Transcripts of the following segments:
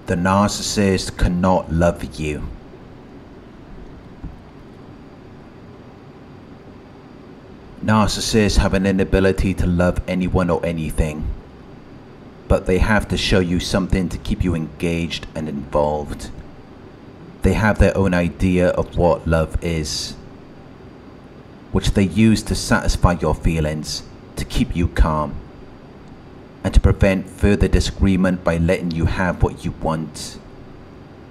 The narcissist cannot love you. Narcissists have an inability to love anyone or anything, but they have to show you something to keep you engaged and involved. They have their own idea of what love is, which they use to satisfy your feelings, to keep you calm, and to prevent further disagreement by letting you have what you want,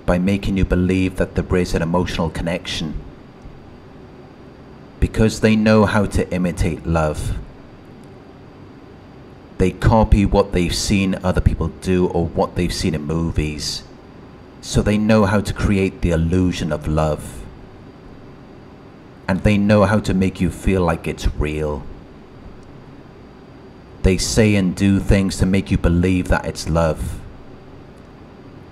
by making you believe that there is an emotional connection. Because they know how to imitate love. They copy what they've seen other people do or what they've seen in movies, so they know how to create the illusion of love. And they know how to make you feel like it's real. They say and do things to make you believe that it's love.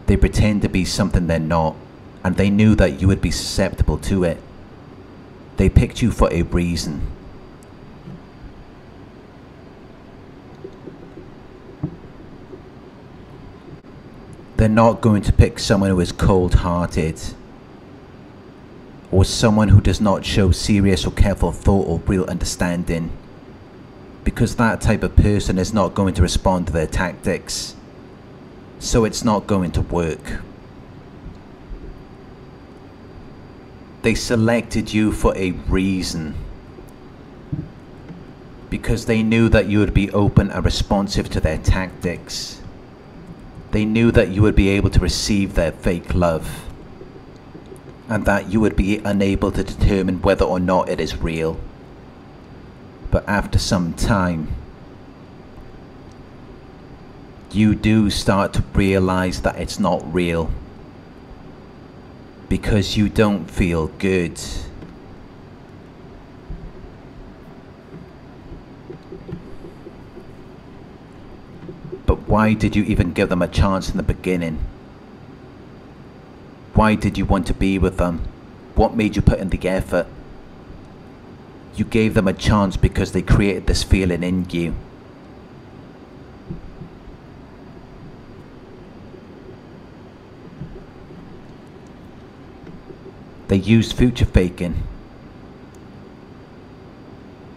They pretend to be something they're not, and they knew that you would be susceptible to it. They picked you for a reason. They're not going to pick someone who is cold-hearted, or someone who does not show serious or careful thought or real understanding, because that type of person is not going to respond to their tactics, so it's not going to work. They selected you for a reason, because they knew that you would be open and responsive to their tactics. They knew that you would be able to receive their fake love, and that you would be unable to determine whether or not it is real. But after some time, you do start to realize that it's not real, because you don't feel good. But why did you even give them a chance in the beginning? Why did you want to be with them? What made you put in the effort? You gave them a chance because they created this feeling in you. They used future faking.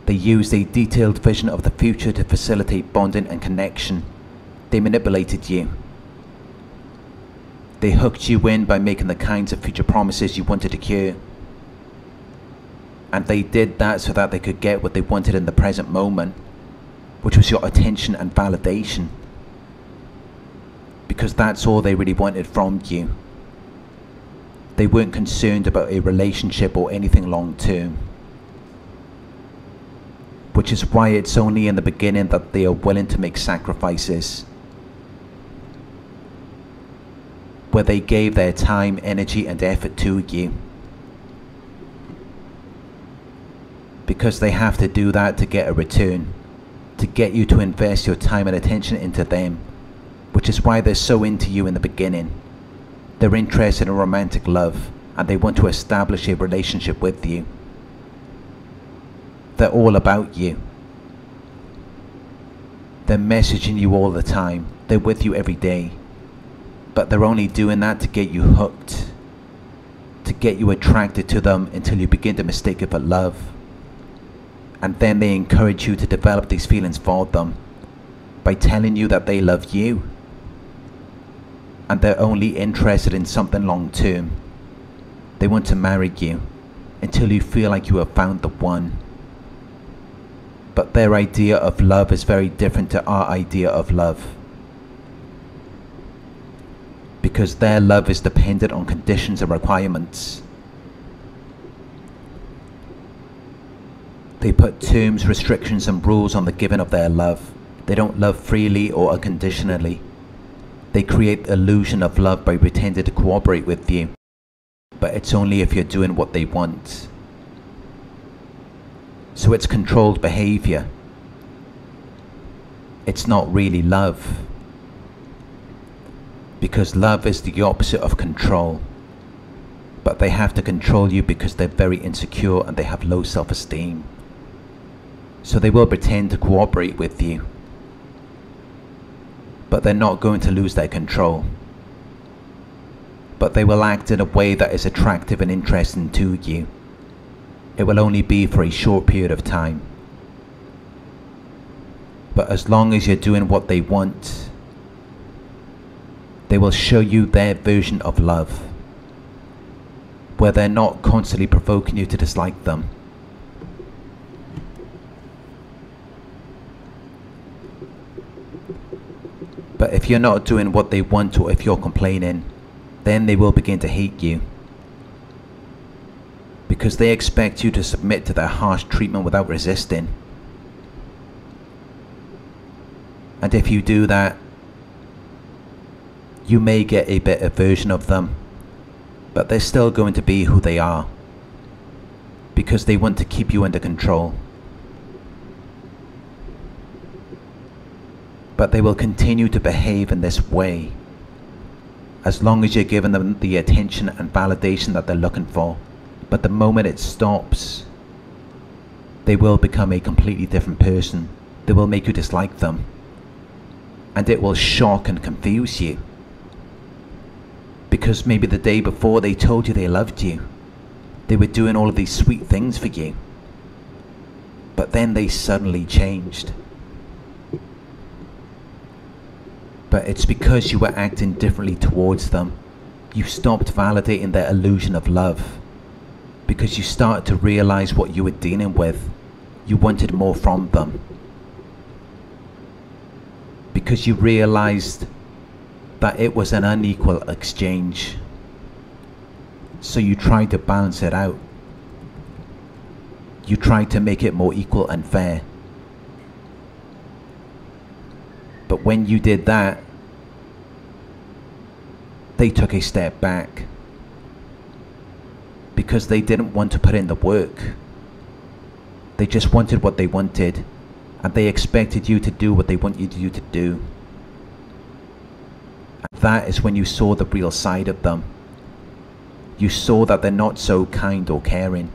They used a detailed vision of the future to facilitate bonding and connection. They manipulated you. They hooked you in by making the kinds of future promises you wanted to hear. And they did that so that they could get what they wanted in the present moment, which was your attention and validation. Because that's all they really wanted from you. They weren't concerned about a relationship or anything long term. Which is why it's only in the beginning that they are willing to make sacrifices. Where they gave their time, energy and effort to you. Because they have to do that to get a return, to get you to invest your time and attention into them, which is why they're so into you in the beginning. They're interested in romantic love, and they want to establish a relationship with you. They're all about you. They're messaging you all the time. They're with you every day. But they're only doing that to get you hooked, to get you attracted to them until you begin to mistake it for love. And then they encourage you to develop these feelings for them by telling you that they love you. And they're only interested in something long term. They want to marry you until you feel like you have found the one. But their idea of love is very different to our idea of love. Because their love is dependent on conditions and requirements. They put terms, restrictions and rules on the giving of their love. They don't love freely or unconditionally. They create the illusion of love by pretending to cooperate with you. But it's only if you're doing what they want. So it's controlled behavior. It's not really love. Because love is the opposite of control. But they have to control you because they're very insecure and they have low self-esteem. So they will pretend to cooperate with you. But they're not going to lose their control. but they will act in a way that is attractive and interesting to you. It will only be for a short period of time. But as long as you're doing what they want, they will show you their version of love, where they're not constantly provoking you to dislike them. But if you're not doing what they want, or if you're complaining, then they will begin to hate you, because they expect you to submit to their harsh treatment without resisting. And if you do that, you may get a better version of them, but they're still going to be who they are, because they want to keep you under control. But they will continue to behave in this way as long as you're giving them the attention and validation that they're looking for. But the moment it stops, they will become a completely different person. They will make you dislike them, and it will shock and confuse you, because maybe the day before they told you they loved you, they were doing all of these sweet things for you, but then they suddenly changed. But it's because you were acting differently towards them. You stopped validating their illusion of love, because you started to realize what you were dealing with. You wanted more from them, because you realized that it was an unequal exchange. So you tried to balance it out. You tried to make it more equal and fair. But when you did that, they took a step back, because they didn't want to put in the work. They just wanted what they wanted, and they expected you to do what they want you to do. And that is when you saw the real side of them. You saw that they're not so kind or caring.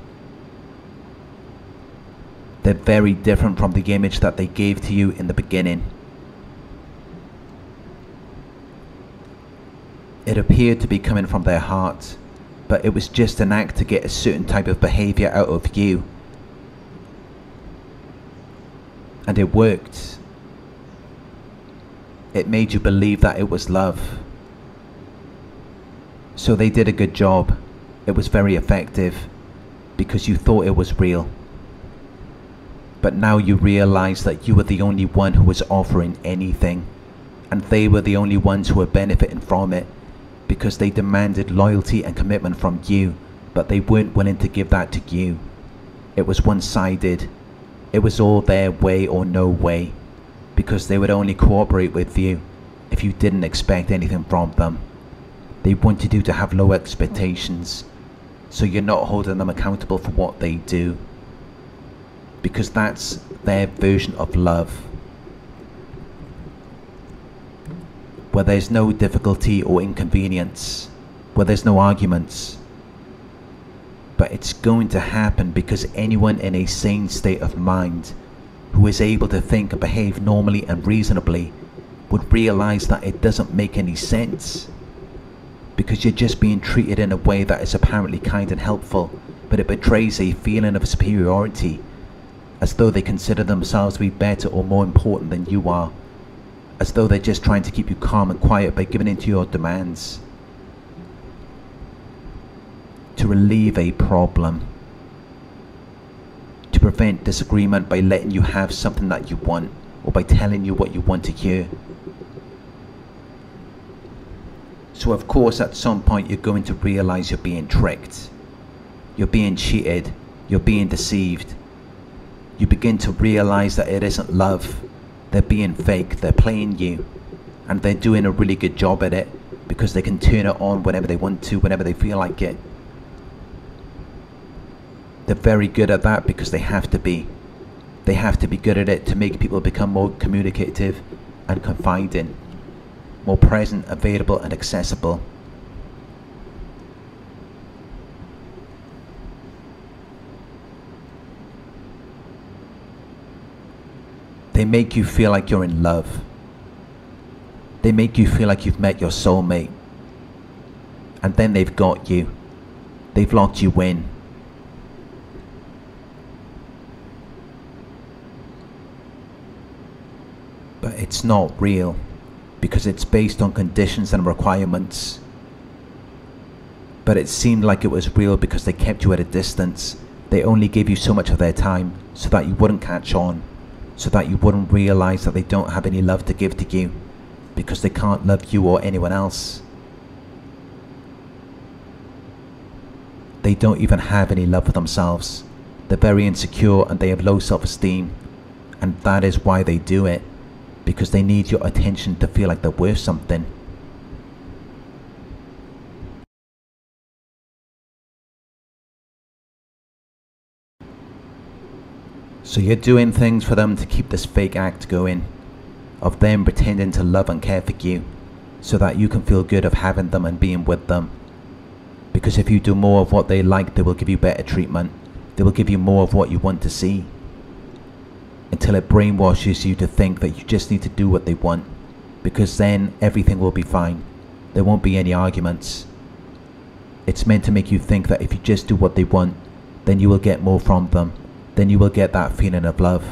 They're very different from the image that they gave to you in the beginning. It appeared to be coming from their heart, but it was just an act to get a certain type of behavior out of you. And it worked. It made you believe that it was love. So they did a good job. It was very effective, because you thought it was real. But now you realize that you were the only one who was offering anything, and they were the only ones who were benefiting from it, because they demanded loyalty and commitment from you, but they weren't willing to give that to you. It was one-sided. It was all their way or no way, because they would only cooperate with you if you didn't expect anything from them. They wanted you to have low expectations, so you're not holding them accountable for what they do, because that's their version of love, where there's no difficulty or inconvenience, where there's no arguments. But it's going to happen because anyone in a sane state of mind, who is able to think and behave normally and reasonably, would realize that it doesn't make any sense, because you're just being treated in a way that is apparently kind and helpful, but it betrays a feeling of superiority, as though they consider themselves to be better or more important than you are, as though they're just trying to keep you calm and quiet by giving in to your demands, to relieve a problem, to prevent disagreement by letting you have something that you want, or by telling you what you want to hear. So of course at some point you're going to realize you're being tricked, you're being cheated, you're being deceived. You begin to realize that it isn't love. They're being fake, they're playing you, and they're doing a really good job at it, because they can turn it on whenever they want to, whenever they feel like it. They're very good at that because they have to be. They have to be good at it to make people become more communicative and confiding, more present, available and accessible. They make you feel like you're in love. They make you feel like you've met your soulmate. and then they've got you. They've locked you in. But it's not real, because it's based on conditions and requirements. But it seemed like it was real because they kept you at a distance. They only gave you so much of their time so that you wouldn't catch on, so that you wouldn't realize that they don't have any love to give to you, because they can't love you or anyone else. They don't even have any love for themselves. They're very insecure and they have low self-esteem, and that is why they do it, because they need your attention to feel like they're worth something. So you're doing things for them to keep this fake act going, of them pretending to love and care for you, so that you can feel good of having them and being with them. Because if you do more of what they like, they will give you better treatment. They will give you more of what you want to see, until it brainwashes you to think that you just need to do what they want, because then everything will be fine. There won't be any arguments. It's meant to make you think that if you just do what they want, then you will get more from them. Then you will get that feeling of love.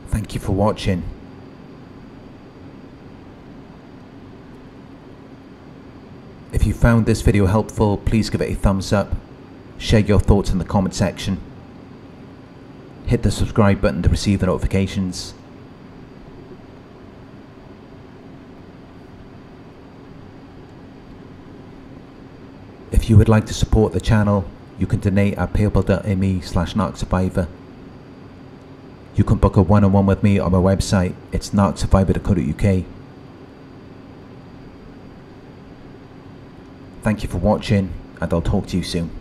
Thank you for watching. If you found this video helpful, please give it a thumbs up. Share your thoughts in the comment section. Hit the subscribe button to receive the notifications. If you would like to support the channel, you can donate at paypal.me/narcsurvivor. You can book a one-on-one with me on my website. It's narcsurvivor.co.uk. Thank you for watching, and I'll talk to you soon.